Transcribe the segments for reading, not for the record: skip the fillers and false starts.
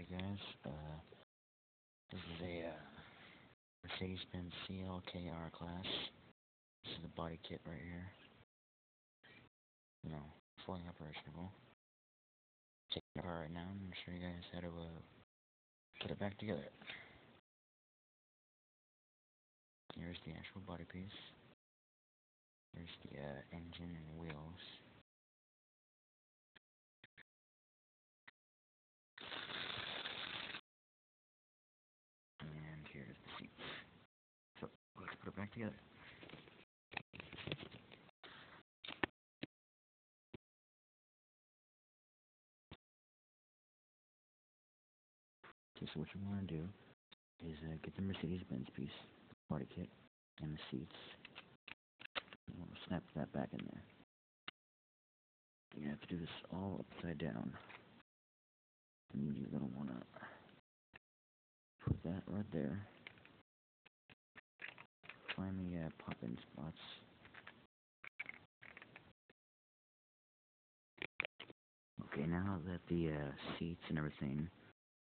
Hey guys, this is a Mercedes Benz SLK class. This is the body kit right here. Fully operational. Taking it apart right now. I'm going to show you guys how to put it back together. Here's the actual body piece. Here's the engine and wheels. And here's the seats. So let's put it back together. Okay, so what you want to do is get the Mercedes Benz piece, body kit, and the seats. You want to snap that back in there. You have to do this all upside down. And you're going to want to put that right there. Find the pop-in spots. Okay, now that the seats and everything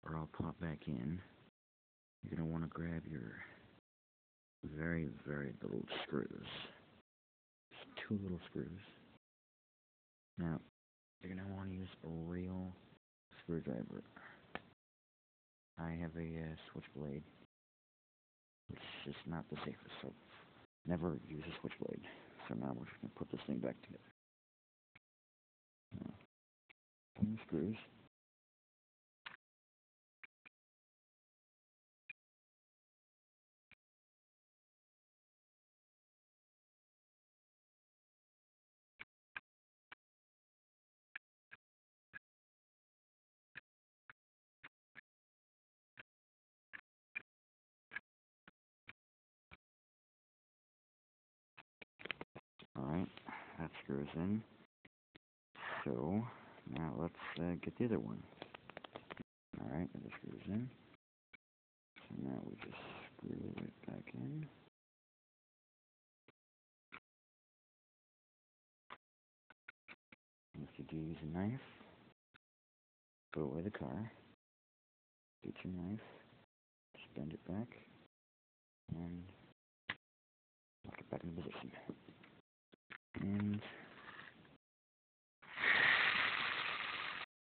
are all popped back in, you're going to want to grab your very, very little screws. Just 2 little screws. Now, you're going to want to use a real screwdriver. I have a switchblade, which is just not the safest, so never use a switchblade. So now we're just going to put this thing back together. Put the screws. Alright, that screws in. So, now let's get the other one. Alright, that screws in. So now we just screw it back in. If you do use a knife, put away the car. Get your knife, just bend it back, and lock it back in position. And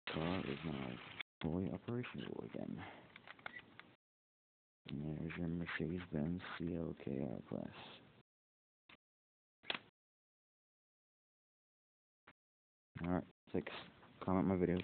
the car is now fully operational again. And there's your Mercedes Benz SLK class. Alright, thanks. Comment my videos.